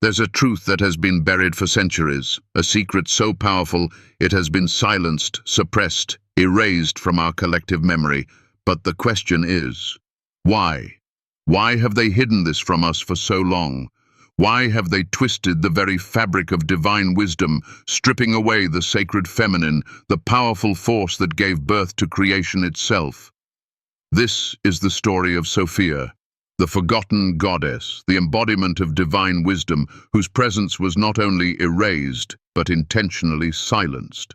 There's a truth that has been buried for centuries, a secret so powerful it has been silenced, suppressed, erased from our collective memory. But the question is, why? Why have they hidden this from us for so long? Why have they twisted the very fabric of divine wisdom, stripping away the sacred feminine, the powerful force that gave birth to creation itself? This is the story of Sophia, the forgotten goddess, the embodiment of divine wisdom, whose presence was not only erased, but intentionally silenced.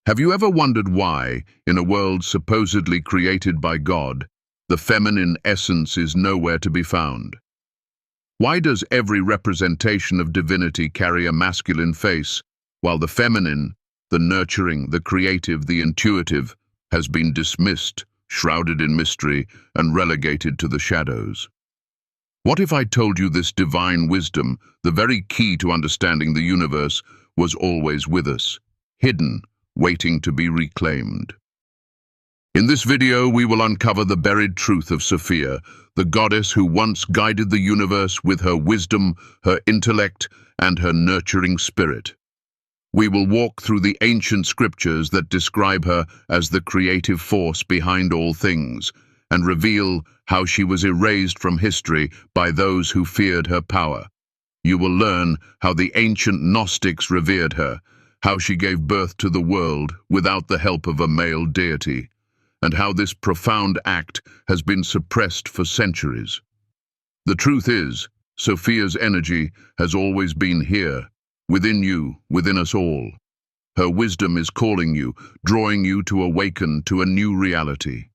Have you ever wondered why, in a world supposedly created by God, the feminine essence is nowhere to be found? Why does every representation of divinity carry a masculine face, while the feminine, the nurturing, the creative, the intuitive, has been dismissed, shrouded in mystery, and relegated to the shadows? What if I told you this divine wisdom, the very key to understanding the universe, was always with us, hidden, waiting to be reclaimed? In this video, we will uncover the buried truth of Sophia, the goddess who once guided the universe with her wisdom, her intellect, and her nurturing spirit. We will walk through the ancient scriptures that describe her as the creative force behind all things, and reveal how she was erased from history by those who feared her power. You will learn how the ancient Gnostics revered her, how she gave birth to the world without the help of a male deity, and how this profound act has been suppressed for centuries. The truth is, Sophia's energy has always been here, within you, within us all. Her wisdom is calling you, drawing you to awaken to a new reality.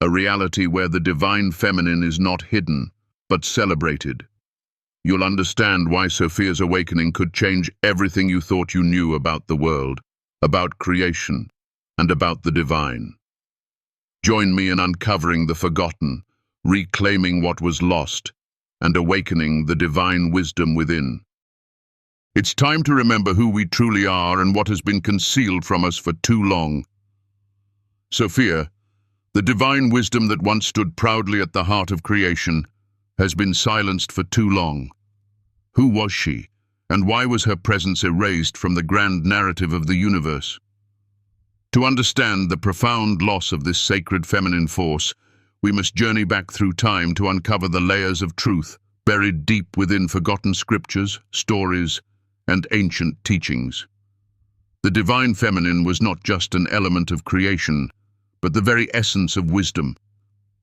A reality where the divine feminine is not hidden, but celebrated. You'll understand why Sophia's awakening could change everything you thought you knew about the world, about creation, and about the divine. Join me in uncovering the forgotten, reclaiming what was lost, and awakening the divine wisdom within. It's time to remember who we truly are and what has been concealed from us for too long. Sophia, the divine wisdom that once stood proudly at the heart of creation, has been silenced for too long. Who was she, and why was her presence erased from the grand narrative of the universe? To understand the profound loss of this sacred feminine force, we must journey back through time to uncover the layers of truth buried deep within forgotten scriptures, stories, and ancient teachings. The divine feminine was not just an element of creation, but the very essence of wisdom,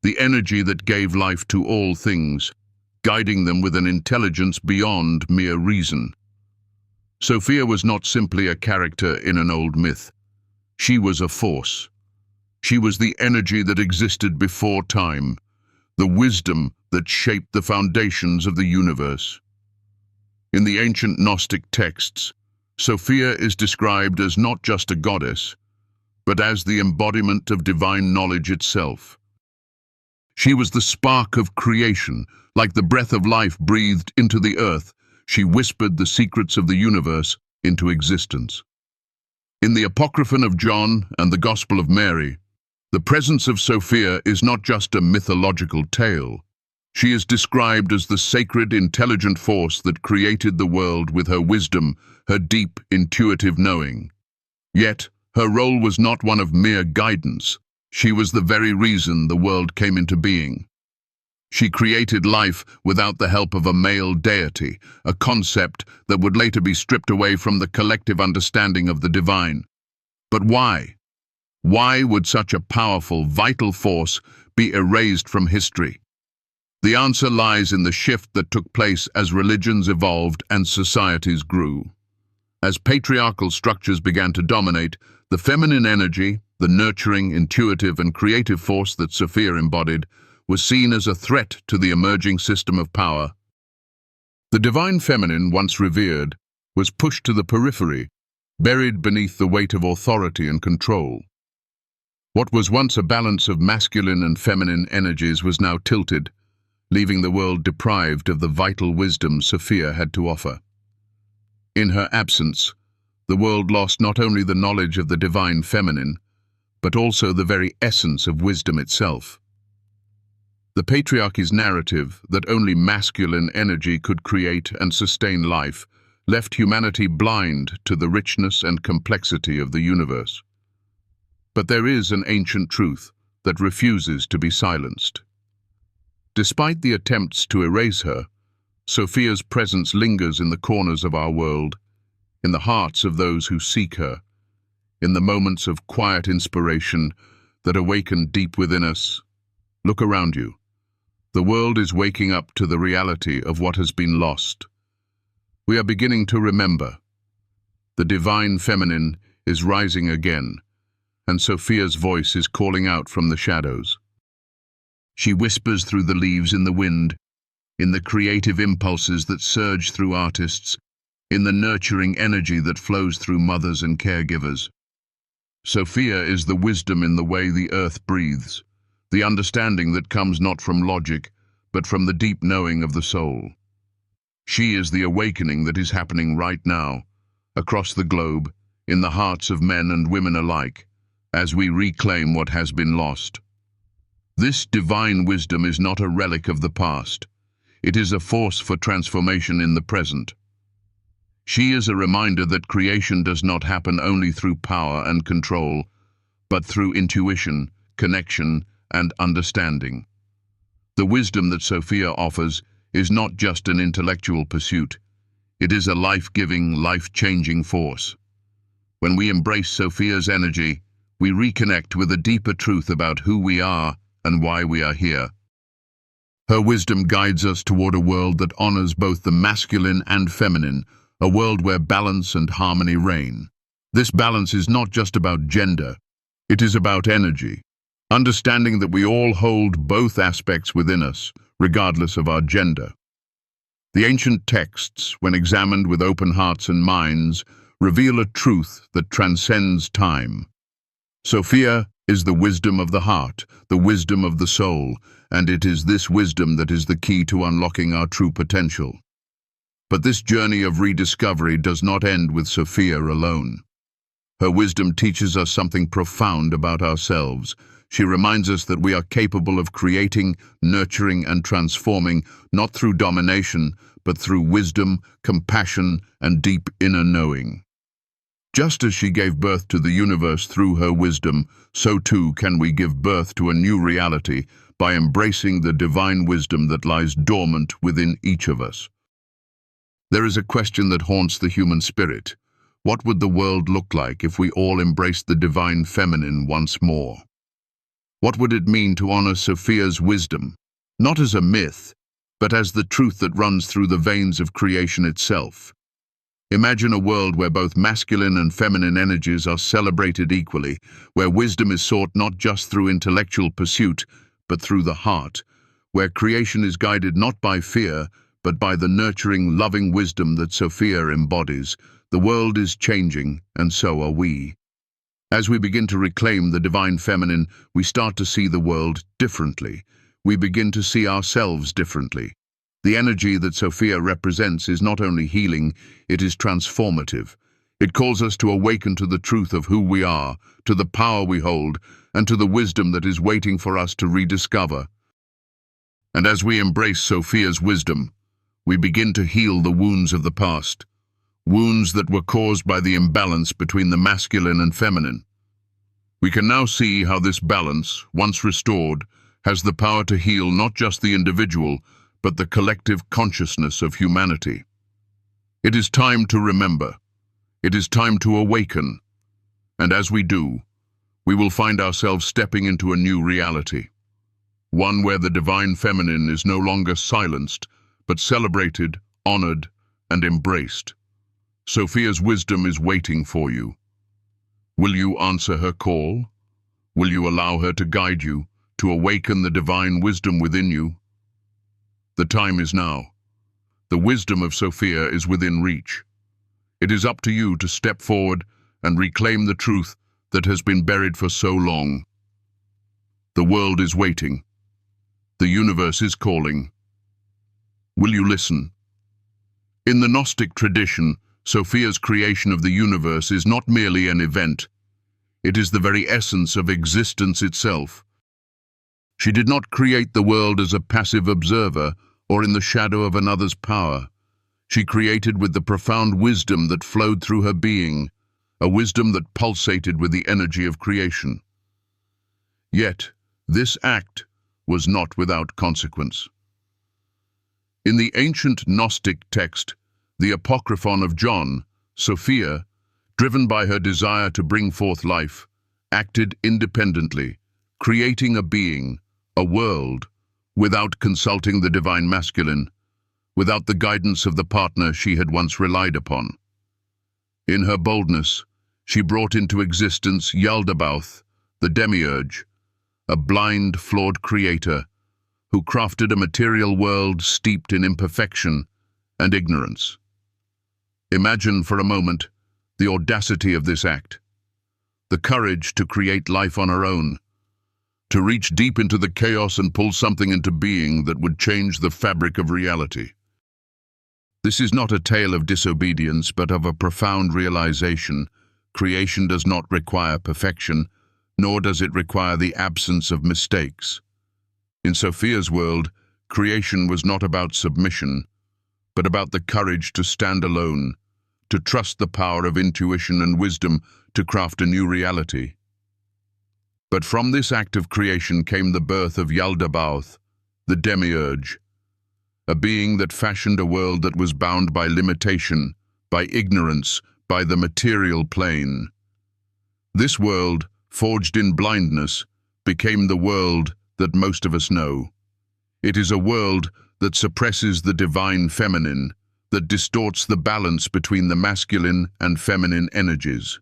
the energy that gave life to all things, guiding them with an intelligence beyond mere reason. Sophia was not simply a character in an old myth. She was a force. She was the energy that existed before time, the wisdom that shaped the foundations of the universe. In the ancient Gnostic texts, Sophia is described as not just a goddess, but as the embodiment of divine knowledge itself. She was the spark of creation, like the breath of life breathed into the earth. She whispered the secrets of the universe into existence. In the Apocryphon of John and the Gospel of Mary, the presence of Sophia is not just a mythological tale. She is described as the sacred, intelligent force that created the world with her wisdom, her deep, intuitive knowing. Yet, her role was not one of mere guidance. She was the very reason the world came into being. She created life without the help of a male deity, a concept that would later be stripped away from the collective understanding of the divine. But why? Why would such a powerful, vital force be erased from history? The answer lies in the shift that took place as religions evolved and societies grew. As patriarchal structures began to dominate, the feminine energy, the nurturing, intuitive, and creative force that Sophia embodied, was seen as a threat to the emerging system of power. The divine feminine, once revered, was pushed to the periphery, buried beneath the weight of authority and control. What was once a balance of masculine and feminine energies was now tilted, leaving the world deprived of the vital wisdom Sophia had to offer. In her absence, the world lost not only the knowledge of the divine feminine, but also the very essence of wisdom itself. The patriarchy's narrative that only masculine energy could create and sustain life left humanity blind to the richness and complexity of the universe. But there is an ancient truth that refuses to be silenced. Despite the attempts to erase her, Sophia's presence lingers in the corners of our world, in the hearts of those who seek her, in the moments of quiet inspiration that awaken deep within us. Look around you. The world is waking up to the reality of what has been lost. We are beginning to remember. The divine feminine is rising again, and Sophia's voice is calling out from the shadows. She whispers through the leaves in the wind, in the creative impulses that surge through artists, in the nurturing energy that flows through mothers and caregivers. Sophia is the wisdom in the way the earth breathes, the understanding that comes not from logic, but from the deep knowing of the soul. She is the awakening that is happening right now, across the globe, in the hearts of men and women alike, as we reclaim what has been lost. This divine wisdom is not a relic of the past. It is a force for transformation in the present. She is a reminder that creation does not happen only through power and control, but through intuition, connection, and understanding. The wisdom that Sophia offers is not just an intellectual pursuit. It is a life-giving, life-changing force. When we embrace Sophia's energy, we reconnect with a deeper truth about who we are and why we are here. Her wisdom guides us toward a world that honors both the masculine and feminine, a world where balance and harmony reign. This balance is not just about gender, it is about energy. Understanding that we all hold both aspects within us, regardless of our gender. The ancient texts, when examined with open hearts and minds, reveal a truth that transcends time. Sophia is the wisdom of the heart, the wisdom of the soul, and it is this wisdom that is the key to unlocking our true potential. But this journey of rediscovery does not end with Sophia alone. Her wisdom teaches us something profound about ourselves. She reminds us that we are capable of creating, nurturing, and transforming, not through domination, but through wisdom, compassion, and deep inner knowing. Just as she gave birth to the universe through her wisdom, so too can we give birth to a new reality by embracing the divine wisdom that lies dormant within each of us. There is a question that haunts the human spirit. What would the world look like if we all embraced the divine feminine once more? What would it mean to honor Sophia's wisdom, not as a myth, but as the truth that runs through the veins of creation itself? Imagine a world where both masculine and feminine energies are celebrated equally, where wisdom is sought not just through intellectual pursuit, but through the heart, where creation is guided not by fear, but by the nurturing, loving wisdom that Sophia embodies. The world is changing, and so are we. As we begin to reclaim the divine feminine, we start to see the world differently. We begin to see ourselves differently. The energy that Sophia represents is not only healing, it is transformative. It calls us to awaken to the truth of who we are, to the power we hold, and to the wisdom that is waiting for us to rediscover. And as we embrace Sophia's wisdom, we begin to heal the wounds of the past, wounds that were caused by the imbalance between the masculine and feminine. We can now see how this balance, once restored, has the power to heal not just the individual, but the collective consciousness of humanity. It is time to remember. It is time to awaken. And as we do, we will find ourselves stepping into a new reality. One where the divine feminine is no longer silenced, but celebrated, honored, and embraced. Sophia's wisdom is waiting for you. Will you answer her call? Will you allow her to guide you, to awaken the divine wisdom within you? The time is now. The wisdom of Sophia is within reach. It is up to you to step forward and reclaim the truth that has been buried for so long. The world is waiting. The universe is calling. Will you listen? In the Gnostic tradition, Sophia's creation of the universe is not merely an event. It is the very essence of existence itself. She did not create the world as a passive observer or in the shadow of another's power. She created with the profound wisdom that flowed through her being, a wisdom that pulsated with the energy of creation. Yet, this act was not without consequence. In the ancient Gnostic text, the Apocryphon of John, Sophia, driven by her desire to bring forth life, acted independently, creating a being, a world, without consulting the divine masculine, without the guidance of the partner she had once relied upon. In her boldness, she brought into existence Yaldabaoth, the demiurge, a blind, flawed creator who crafted a material world steeped in imperfection and ignorance. Imagine for a moment the audacity of this act, the courage to create life on her own, to reach deep into the chaos and pull something into being that would change the fabric of reality. This is not a tale of disobedience, but of a profound realization. Creation does not require perfection, nor does it require the absence of mistakes. In Sophia's world, creation was not about submission, but about the courage to stand alone, to trust the power of intuition and wisdom to craft a new reality. But from this act of creation came the birth of Yaldabaoth, the demiurge, a being that fashioned a world that was bound by limitation, by ignorance, by the material plane. This world, forged in blindness, became the world that most of us know. It is a world that suppresses the divine feminine, that distorts the balance between the masculine and feminine energies.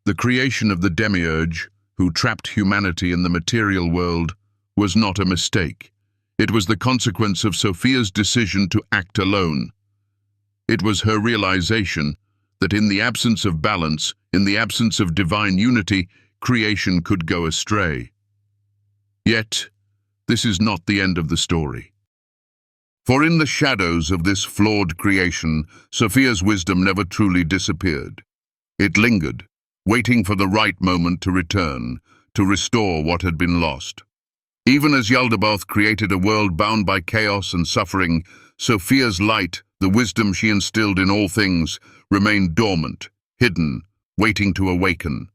The creation of the demiurge, who trapped humanity in the material world, was not a mistake. It was the consequence of Sophia's decision to act alone. It was her realization that in the absence of balance, in the absence of divine unity, creation could go astray. Yet, this is not the end of the story. For in the shadows of this flawed creation, Sophia's wisdom never truly disappeared. It lingered, waiting for the right moment to return, to restore what had been lost. Even as Yaldabaoth created a world bound by chaos and suffering, Sophia's light, the wisdom she instilled in all things, remained dormant, hidden, waiting to awaken.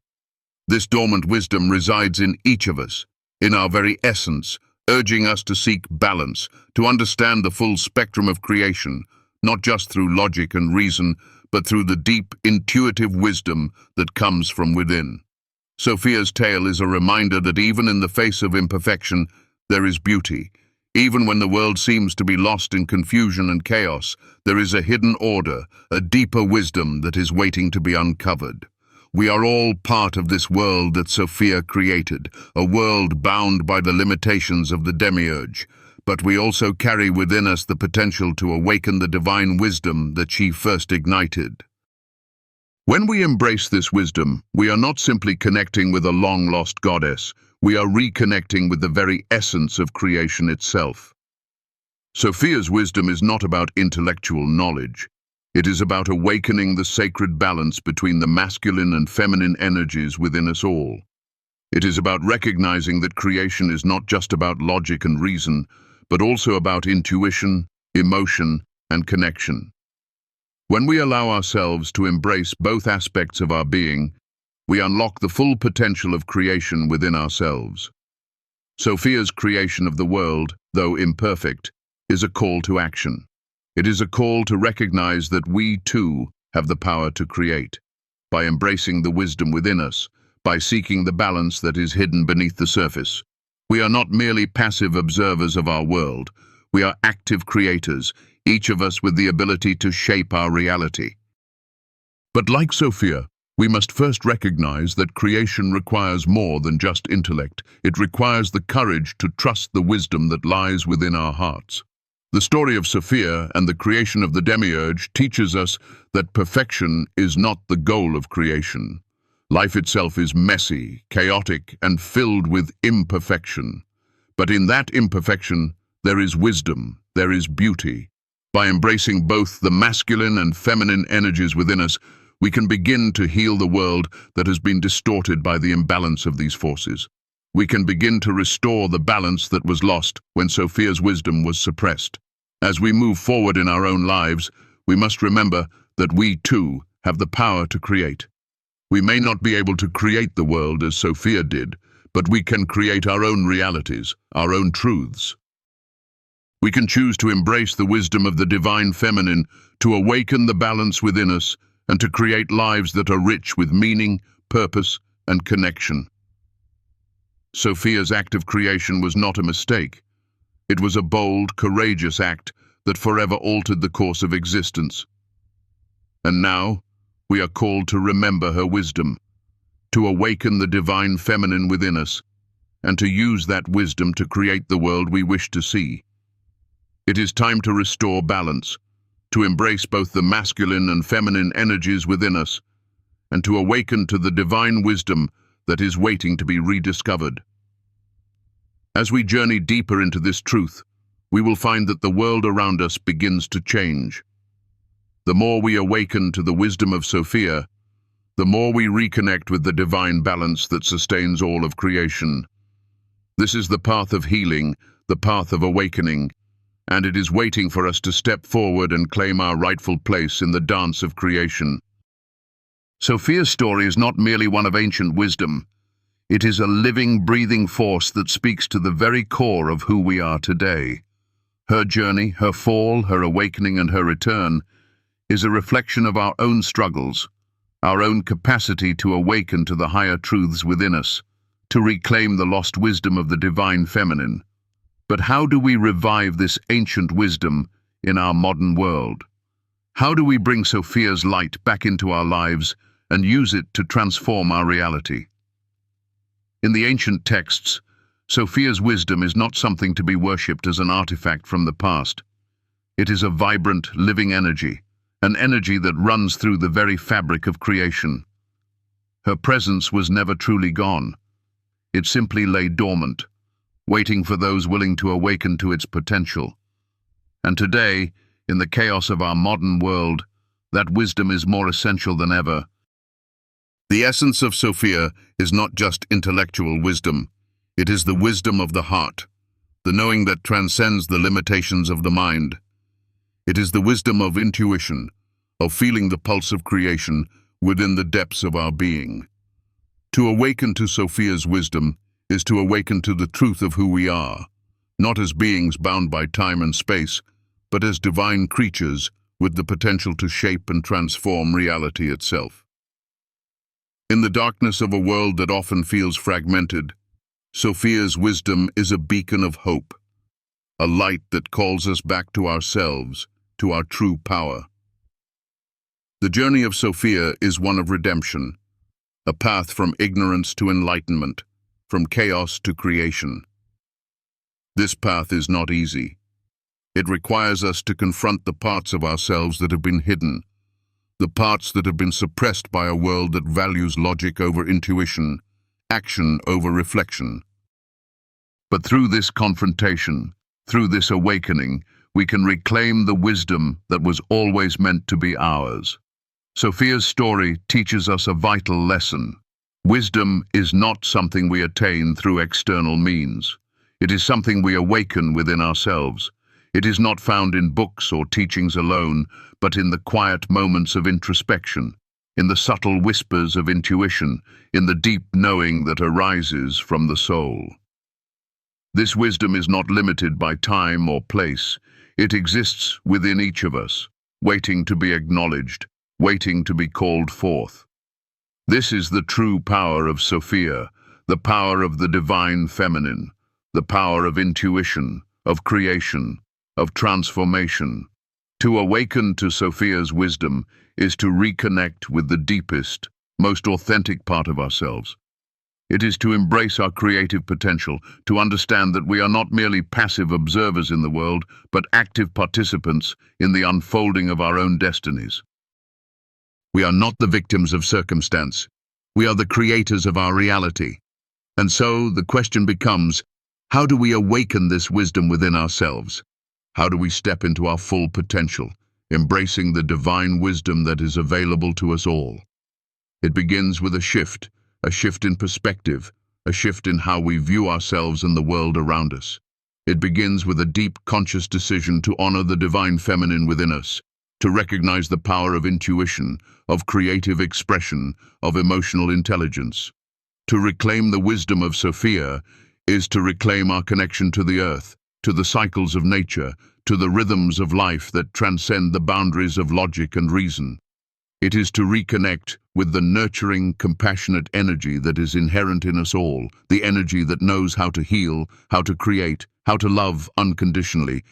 This dormant wisdom resides in each of us, in our very essence, urging us to seek balance, to understand the full spectrum of creation, not just through logic and reason, but through the deep, intuitive wisdom that comes from within. Sophia's tale is a reminder that even in the face of imperfection, there is beauty. Even when the world seems to be lost in confusion and chaos, there is a hidden order, a deeper wisdom that is waiting to be uncovered. We are all part of this world that Sophia created, a world bound by the limitations of the demiurge, but we also carry within us the potential to awaken the divine wisdom that she first ignited. When we embrace this wisdom, we are not simply connecting with a long-lost goddess, we are reconnecting with the very essence of creation itself. Sophia's wisdom is not about intellectual knowledge. It is about awakening the sacred balance between the masculine and feminine energies within us all. It is about recognizing that creation is not just about logic and reason, but also about intuition, emotion, and connection. When we allow ourselves to embrace both aspects of our being, we unlock the full potential of creation within ourselves. Sophia's creation of the world, though imperfect, is a call to action. It is a call to recognize that we, too, have the power to create. By embracing the wisdom within us, by seeking the balance that is hidden beneath the surface, we are not merely passive observers of our world. We are active creators, each of us with the ability to shape our reality. But like Sophia, we must first recognize that creation requires more than just intellect. It requires the courage to trust the wisdom that lies within our hearts. The story of Sophia and the creation of the demiurge teaches us that perfection is not the goal of creation. Life itself is messy, chaotic, and filled with imperfection. But in that imperfection, there is wisdom, there is beauty. By embracing both the masculine and feminine energies within us, we can begin to heal the world that has been distorted by the imbalance of these forces. we can begin to restore the balance that was lost when Sophia's wisdom was suppressed. As we move forward in our own lives, we must remember that we too have the power to create. We may not be able to create the world as Sophia did, but we can create our own realities, our own truths. We can choose to embrace the wisdom of the divine feminine, to awaken the balance within us, and to create lives that are rich with meaning, purpose, and connection. Sophia's act of creation was not a mistake. It was a bold, courageous act that forever altered the course of existence. And now, we are called to remember her wisdom, to awaken the divine feminine within us, and to use that wisdom to create the world we wish to see. It is time to restore balance, to embrace both the masculine and feminine energies within us, and to awaken to the divine wisdom that is waiting to be rediscovered. As we journey deeper into this truth, we will find that the world around us begins to change. The more we awaken to the wisdom of Sophia, the more we reconnect with the divine balance that sustains all of creation. This is the path of healing, the path of awakening, and it is waiting for us to step forward and claim our rightful place in the dance of creation. Sophia's story is not merely one of ancient wisdom. It is a living, breathing force that speaks to the very core of who we are today. Her journey, her fall, her awakening, and her return is a reflection of our own struggles, our own capacity to awaken to the higher truths within us, to reclaim the lost wisdom of the divine feminine. But how do we revive this ancient wisdom in our modern world? How do we bring Sophia's light back into our lives and use it to transform our reality? In the ancient texts, Sophia's wisdom is not something to be worshipped as an artifact from the past. It is a vibrant, living energy, an energy that runs through the very fabric of creation. Her presence was never truly gone. It simply lay dormant, waiting for those willing to awaken to its potential. And today, in the chaos of our modern world, that wisdom is more essential than ever. The essence of Sophia is not just intellectual wisdom. It is the wisdom of the heart, the knowing that transcends the limitations of the mind. It is the wisdom of intuition, of feeling the pulse of creation within the depths of our being. To awaken to Sophia's wisdom is to awaken to the truth of who we are, not as beings bound by time and space, but as divine creatures with the potential to shape and transform reality itself. In the darkness of a world that often feels fragmented, Sophia's wisdom is a beacon of hope, a light that calls us back to ourselves, to our true power. The journey of Sophia is one of redemption, a path from ignorance to enlightenment, from chaos to creation. This path is not easy. It requires us to confront the parts of ourselves that have been hidden, the parts that have been suppressed by a world that values logic over intuition, action over reflection. But through this confrontation, through this awakening, we can reclaim the wisdom that was always meant to be ours. Sophia's story teaches us a vital lesson. Wisdom is not something we attain through external means. It is something we awaken within ourselves. It is not found in books or teachings alone, but in the quiet moments of introspection, in the subtle whispers of intuition, in the deep knowing that arises from the soul. This wisdom is not limited by time or place. It exists within each of us, waiting to be acknowledged, waiting to be called forth. This is the true power of Sophia, the power of the divine feminine, the power of intuition, of creation, of transformation. To awaken to Sophia's wisdom is to reconnect with the deepest, most authentic part of ourselves. It is to embrace our creative potential, to understand that we are not merely passive observers in the world, but active participants in the unfolding of our own destinies. We are not the victims of circumstance. We are the creators of our reality. And so the question becomes, how do we awaken this wisdom within ourselves? How do we step into our full potential, embracing the divine wisdom that is available to us all? It begins with a shift in perspective, a shift in how we view ourselves and the world around us. It begins with a deep, conscious decision to honor the divine feminine within us, to recognize the power of intuition, of creative expression, of emotional intelligence. To reclaim the wisdom of Sophia is to reclaim our connection to the earth, to the cycles of nature, to the rhythms of life that transcend the boundaries of logic and reason. It is to reconnect with the nurturing, compassionate energy that is inherent in us all, the energy that knows how to heal, how to create, how to love unconditionally.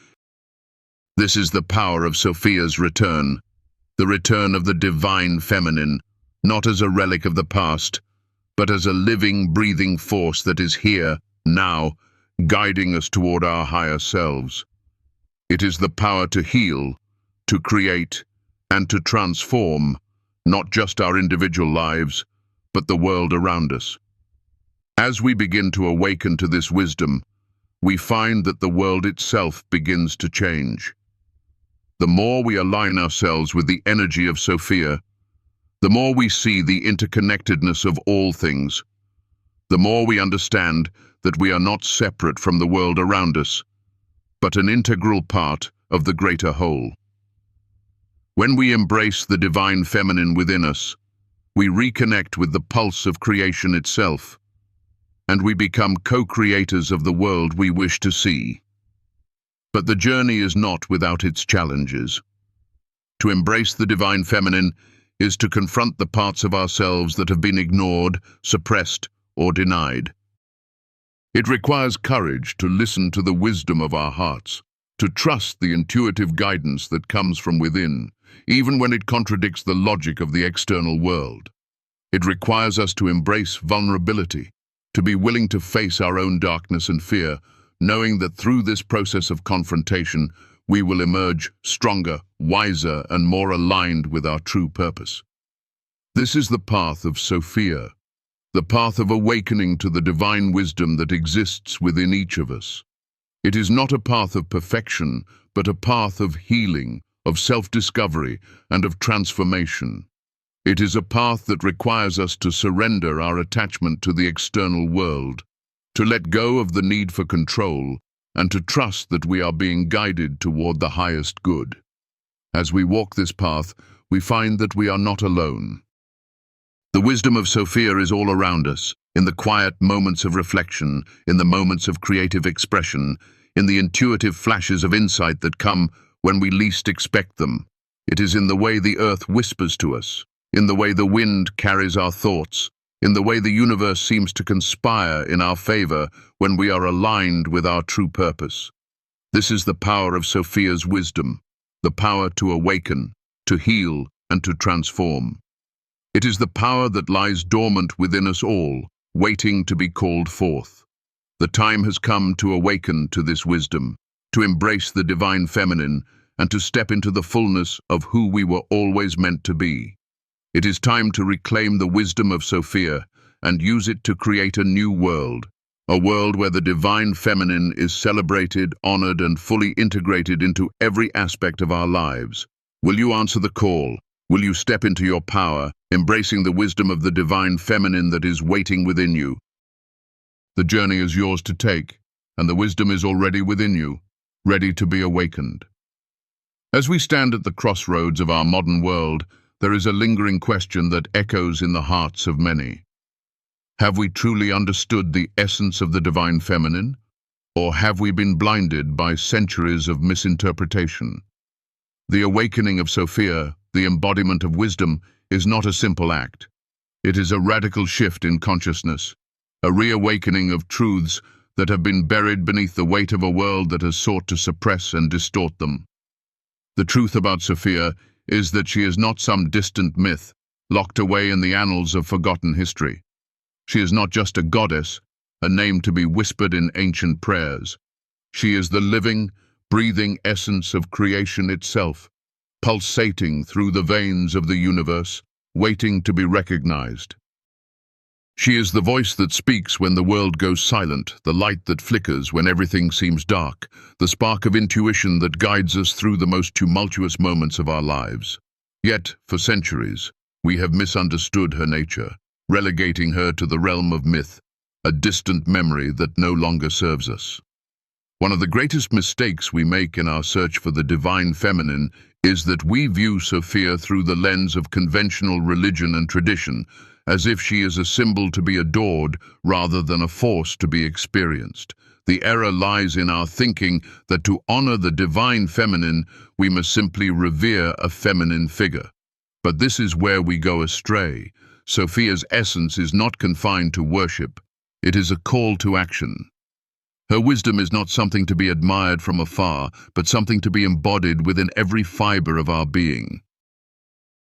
This is the power of Sophia's return, the return of the divine feminine, not as a relic of the past, but as a living, breathing force that is here, now, guiding us toward our higher selves. It is the power to heal, to create, and to transform, not just our individual lives, but the world around us. As we begin to awaken to this wisdom, we find that the world itself begins to change. The more we align ourselves with the energy of Sophia, the more we see the interconnectedness of all things, the more we understand that we are not separate from the world around us, but an integral part of the greater whole. When we embrace the divine feminine within us, we reconnect with the pulse of creation itself, and we become co-creators of the world we wish to see. But the journey is not without its challenges. To embrace the divine feminine is to confront the parts of ourselves that have been ignored, suppressed, or denied. It requires courage to listen to the wisdom of our hearts, to trust the intuitive guidance that comes from within, even when it contradicts the logic of the external world. It requires us to embrace vulnerability, to be willing to face our own darkness and fear, knowing that through this process of confrontation, we will emerge stronger, wiser, and more aligned with our true purpose. This is the path of Sophia, the path of awakening to the divine wisdom that exists within each of us. It is not a path of perfection, but a path of healing, of self-discovery, and of transformation. It is a path that requires us to surrender our attachment to the external world, to let go of the need for control, and to trust that we are being guided toward the highest good. As we walk this path, we find that we are not alone. The wisdom of Sophia is all around us, in the quiet moments of reflection, in the moments of creative expression, in the intuitive flashes of insight that come when we least expect them. It is in the way the earth whispers to us, in the way the wind carries our thoughts, in the way the universe seems to conspire in our favor when we are aligned with our true purpose. This is the power of Sophia's wisdom, the power to awaken, to heal, and to transform. It is the power that lies dormant within us all, waiting to be called forth. The time has come to awaken to this wisdom, to embrace the divine feminine, and to step into the fullness of who we were always meant to be. It is time to reclaim the wisdom of Sophia and use it to create a new world, a world where the divine feminine is celebrated, honored, and fully integrated into every aspect of our lives. Will you answer the call? Will you step into your power, embracing the wisdom of the divine feminine that is waiting within you? The journey is yours to take, and the wisdom is already within you, ready to be awakened. As we stand at the crossroads of our modern world, there is a lingering question that echoes in the hearts of many. Have we truly understood the essence of the divine feminine, or have we been blinded by centuries of misinterpretation? The awakening of Sophia, the embodiment of wisdom, is not a simple act. It is a radical shift in consciousness, a reawakening of truths that have been buried beneath the weight of a world that has sought to suppress and distort them. The truth about Sophia is that she is not some distant myth, locked away in the annals of forgotten history. She is not just a goddess, a name to be whispered in ancient prayers. She is the living, breathing essence of creation itself, pulsating through the veins of the universe, waiting to be recognized. She is the voice that speaks when the world goes silent, the light that flickers when everything seems dark, the spark of intuition that guides us through the most tumultuous moments of our lives. Yet, for centuries, we have misunderstood her nature, relegating her to the realm of myth. a distant memory that no longer serves us. One of the greatest mistakes we make in our search for the divine feminine is that we view Sophia through the lens of conventional religion and tradition, as if she is a symbol to be adored rather than a force to be experienced. The error lies in our thinking that to honor the divine feminine, we must simply revere a feminine figure. But this is where we go astray. Sophia's essence is not confined to worship. It is a call to action. Her wisdom is not something to be admired from afar, but something to be embodied within every fiber of our being.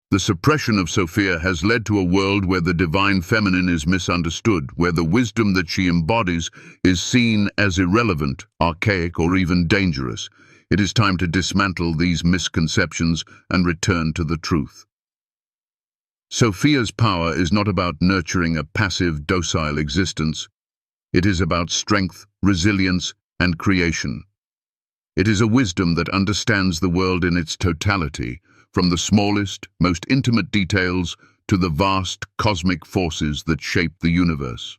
The suppression of Sophia has led to a world where the divine feminine is misunderstood, where the wisdom that she embodies is seen as irrelevant, archaic, or even dangerous. It is time to dismantle these misconceptions and return to the truth. Sophia's power is not about nurturing a passive, docile existence. It is about strength, resilience, and creation. It is a wisdom that understands the world in its totality, from the smallest, most intimate details to the vast cosmic forces that shape the universe.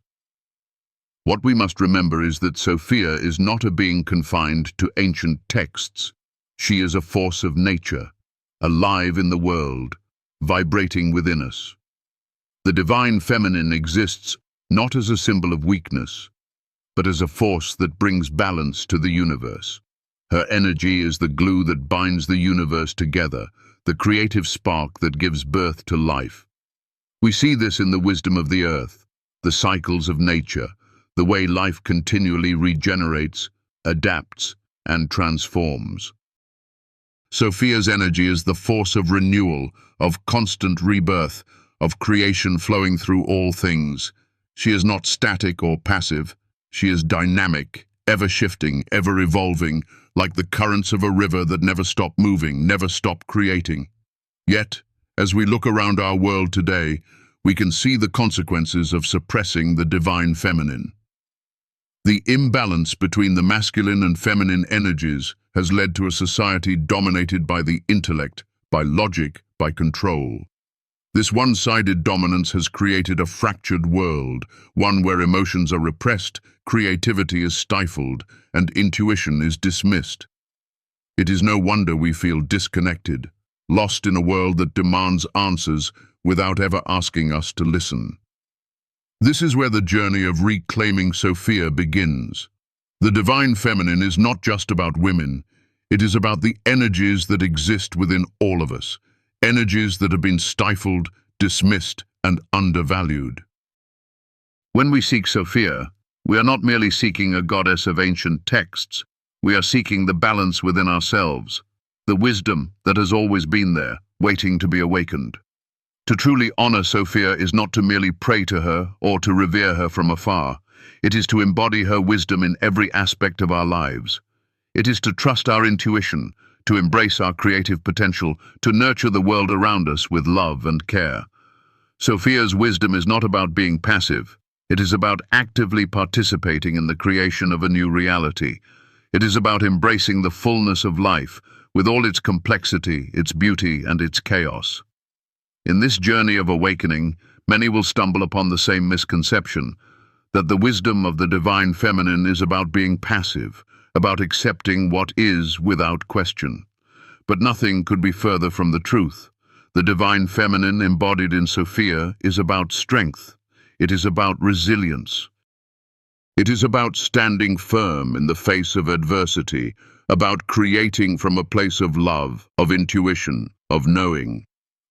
What we must remember is that Sophia is not a being confined to ancient texts. She is a force of nature, alive in the world, vibrating within us. The divine feminine exists not as a symbol of weakness, but as a force that brings balance to the universe. Her energy is the glue that binds the universe together, the creative spark that gives birth to life. We see this in the wisdom of the earth, the cycles of nature, the way life continually regenerates, adapts, and transforms. Sophia's energy is the force of renewal, of constant rebirth, of creation flowing through all things. She is not static or passive. She is dynamic, ever-shifting, ever-evolving, like the currents of a river that never stop moving, never stop creating. Yet, as we look around our world today, we can see the consequences of suppressing the divine feminine. The imbalance between the masculine and feminine energies has led to a society dominated by the intellect, by logic, by control. This one-sided dominance has created a fractured world, one where emotions are repressed, creativity is stifled, and intuition is dismissed. It is no wonder we feel disconnected, lost in a world that demands answers without ever asking us to listen. This is where the journey of reclaiming Sophia begins. The divine feminine is not just about women. It is about the energies that exist within all of us, energies that have been stifled, dismissed, and undervalued. When we seek Sophia, we are not merely seeking a goddess of ancient texts. We are seeking the balance within ourselves, the wisdom that has always been there, waiting to be awakened. To truly honor Sophia is not to merely pray to her or to revere her from afar. It is to embody her wisdom in every aspect of our lives. It is to trust our intuition, to embrace our creative potential, to nurture the world around us with love and care. Sophia's wisdom is not about being passive. It is about actively participating in the creation of a new reality. It is about embracing the fullness of life, with all its complexity, its beauty, and its chaos. In this journey of awakening, many will stumble upon the same misconception, that the wisdom of the divine feminine is about being passive, about accepting what is without question. But nothing could be further from the truth. The divine feminine embodied in Sophia is about strength. It is about resilience. It is about standing firm in the face of adversity, about creating from a place of love, of intuition, of knowing.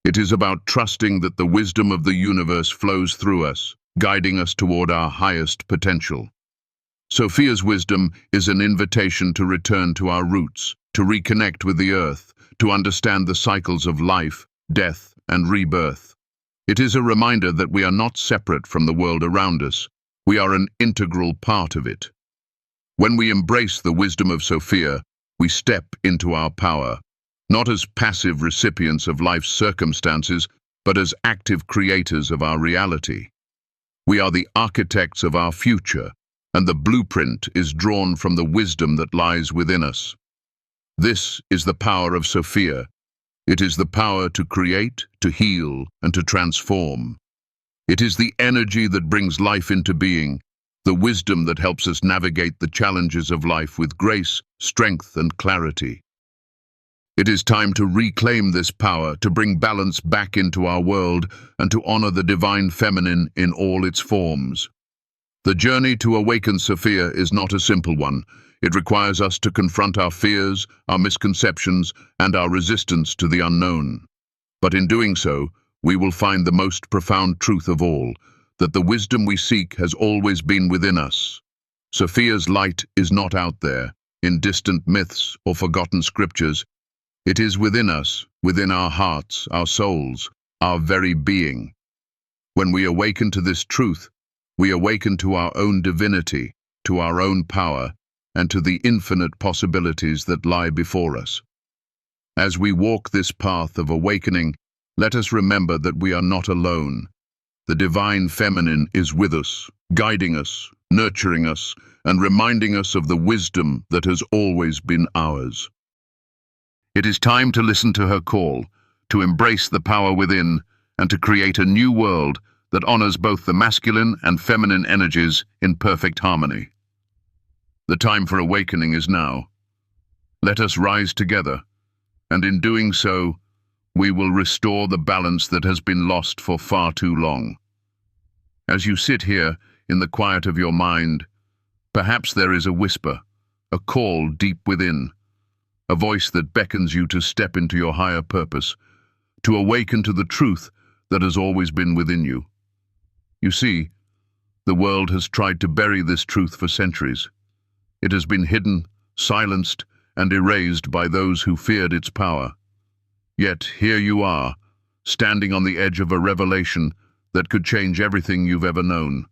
It is about trusting that the wisdom of the universe flows through us, guiding us toward our highest potential. Sophia's wisdom is an invitation to return to our roots, to reconnect with the earth, to understand the cycles of life, death, and rebirth. It is a reminder that we are not separate from the world around us. We are an integral part of it. When we embrace the wisdom of Sophia, we step into our power, not as passive recipients of life's circumstances, but as active creators of our reality. We are the architects of our future, and the blueprint is drawn from the wisdom that lies within us. This is the power of Sophia. It is the power to create, to heal, and to transform. It is the energy that brings life into being, the wisdom that helps us navigate the challenges of life with grace, strength, and clarity. It is time to reclaim this power, to bring balance back into our world, and to honor the divine feminine in all its forms. The journey to awaken Sophia is not a simple one. It requires us to confront our fears, our misconceptions, and our resistance to the unknown. But in doing so, we will find the most profound truth of all, that the wisdom we seek has always been within us. Sophia's light is not out there, in distant myths or forgotten scriptures. It is within us, within our hearts, our souls, our very being. When we awaken to this truth, we awaken to our own divinity, to our own power, and to the infinite possibilities that lie before us. As we walk this path of awakening, let us remember that we are not alone. The divine feminine is with us, guiding us, nurturing us, and reminding us of the wisdom that has always been ours. It is time to listen to her call, to embrace the power within, and to create a new world that honors both the masculine and feminine energies in perfect harmony. The time for awakening is now. Let us rise together, and in doing so, we will restore the balance that has been lost for far too long. As you sit here in the quiet of your mind, perhaps there is a whisper, a call deep within, a voice that beckons you to step into your higher purpose, to awaken to the truth that has always been within you. You see, the world has tried to bury this truth for centuries. It has been hidden, silenced, and erased by those who feared its power. Yet here you are, standing on the edge of a revelation that could change everything you've ever known.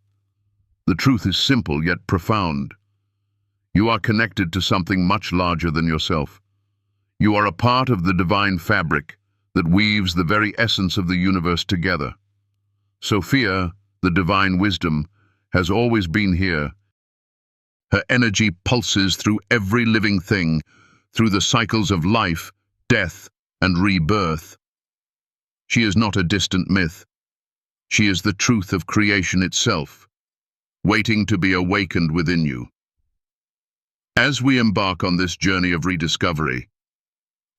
The truth is simple yet profound. You are connected to something much larger than yourself. You are a part of the divine fabric that weaves the very essence of the universe together. Sophia, the divine wisdom, has always been here. Her energy pulses through every living thing, through the cycles of life, death, and rebirth. She is not a distant myth. She is the truth of creation itself, waiting to be awakened within you. As we embark on this journey of rediscovery,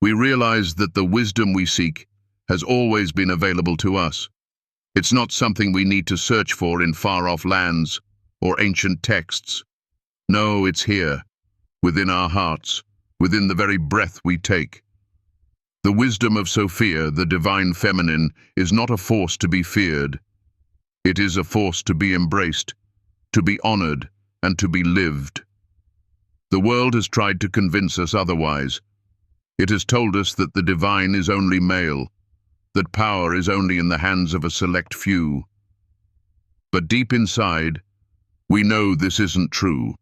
we realize that the wisdom we seek has always been available to us. It's not something we need to search for in far-off lands or ancient texts. No, it's here, within our hearts, within the very breath we take. The wisdom of Sophia, the divine feminine, is not a force to be feared. It is a force to be embraced, to be honored, and to be lived. The world has tried to convince us otherwise. It has told us that the divine is only male, that power is only in the hands of a select few. But deep inside, we know this isn't true.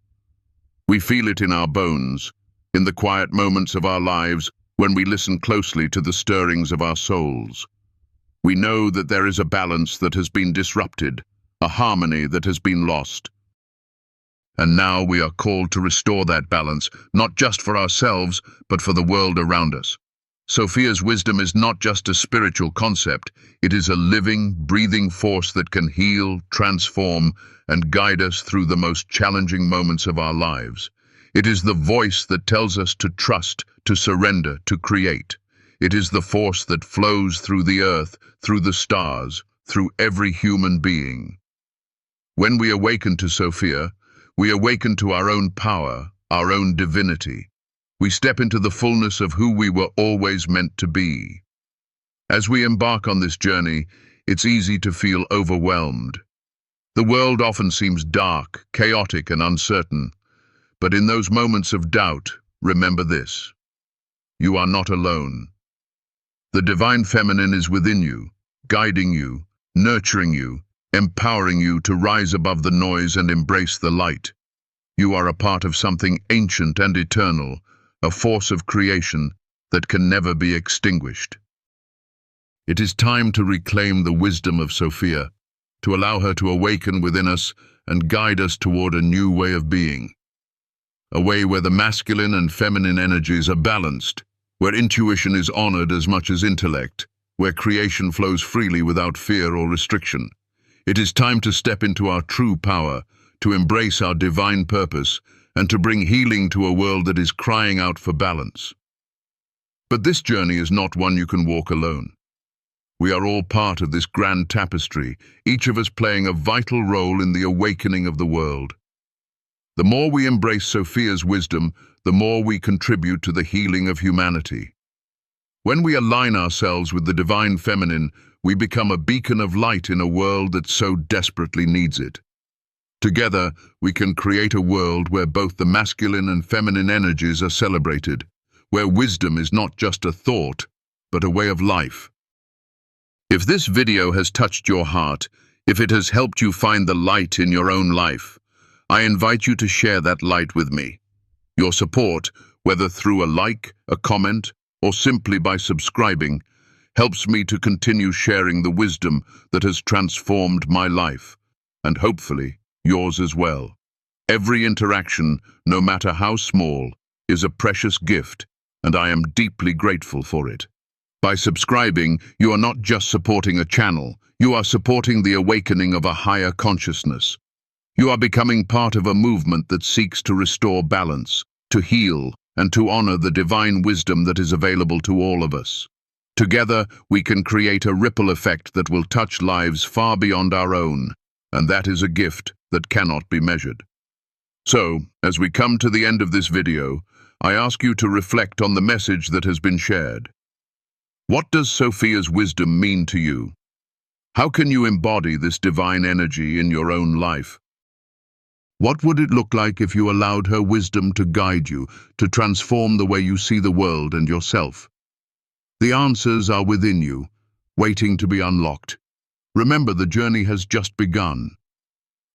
We feel it in our bones, in the quiet moments of our lives, when we listen closely to the stirrings of our souls. We know that there is a balance that has been disrupted, a harmony that has been lost. And now we are called to restore that balance, not just for ourselves, but for the world around us. Sophia's wisdom is not just a spiritual concept, it is a living, breathing force that can heal, transform, and guide us through the most challenging moments of our lives. It is the voice that tells us to trust, to surrender, to create. It is the force that flows through the earth, through the stars, through every human being. When we awaken to Sophia, we awaken to our own power, our own divinity. We step into the fullness of who we were always meant to be. As we embark on this journey, it's easy to feel overwhelmed. The world often seems dark, chaotic, and uncertain. But in those moments of doubt, remember this: you are not alone. The divine feminine is within you, guiding you, nurturing you, empowering you to rise above the noise and embrace the light. You are a part of something ancient and eternal, a force of creation that can never be extinguished. It is time to reclaim the wisdom of Sophia, to allow her to awaken within us and guide us toward a new way of being. A way where the masculine and feminine energies are balanced, where intuition is honored as much as intellect, where creation flows freely without fear or restriction. It is time to step into our true power, to embrace our divine purpose, and to bring healing to a world that is crying out for balance. But this journey is not one you can walk alone. We are all part of this grand tapestry, each of us playing a vital role in the awakening of the world. The more we embrace Sophia's wisdom, the more we contribute to the healing of humanity. When we align ourselves with the divine feminine, we become a beacon of light in a world that so desperately needs it. Together, we can create a world where both the masculine and feminine energies are celebrated, where wisdom is not just a thought, but a way of life. If this video has touched your heart, if it has helped you find the light in your own life, I invite you to share that light with me. Your support, whether through a like, a comment, or simply by subscribing, helps me to continue sharing the wisdom that has transformed my life, and hopefully yours as well. Every interaction, no matter how small, is a precious gift, and I am deeply grateful for it. By subscribing, you are not just supporting a channel, you are supporting the awakening of a higher consciousness. You are becoming part of a movement that seeks to restore balance, to heal, and to honor the divine wisdom that is available to all of us. Together, we can create a ripple effect that will touch lives far beyond our own, and that is a gift that cannot be measured. So, as we come to the end of this video, I ask you to reflect on the message that has been shared. What does Sophia's wisdom mean to you? How can you embody this divine energy in your own life? What would it look like if you allowed her wisdom to guide you, to transform the way you see the world and yourself? The answers are within you, waiting to be unlocked. Remember, the journey has just begun.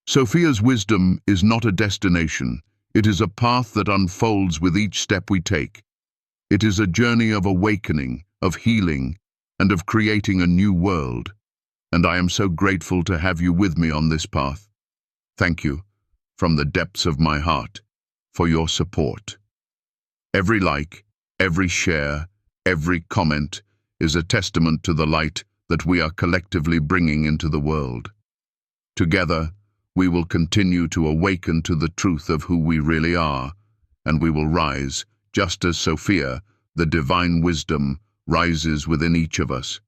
Sophia's wisdom is not a destination. It is a path that unfolds with each step we take. It is a journey of awakening, of healing, and of creating a new world. And I am so grateful to have you with me on this path. Thank you, from the depths of my heart, for your support. Every like, every share, every comment is a testament to the light that we are collectively bringing into the world. Together, we will continue to awaken to the truth of who we really are, and we will rise, just as Sophia, the divine wisdom, rises within each of us.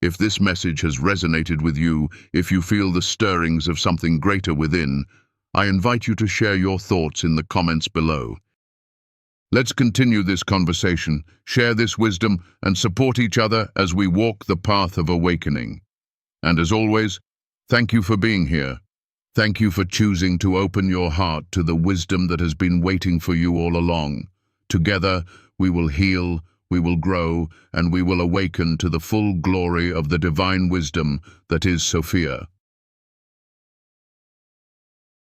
If this message has resonated with you, if you feel the stirrings of something greater within, I invite you to share your thoughts in the comments below. Let's continue this conversation, share this wisdom, and support each other as we walk the path of awakening. And as always, thank you for being here. Thank you for choosing to open your heart to the wisdom that has been waiting for you all along. Together, we will heal, we will grow, and we will awaken to the full glory of the divine wisdom that is Sophia.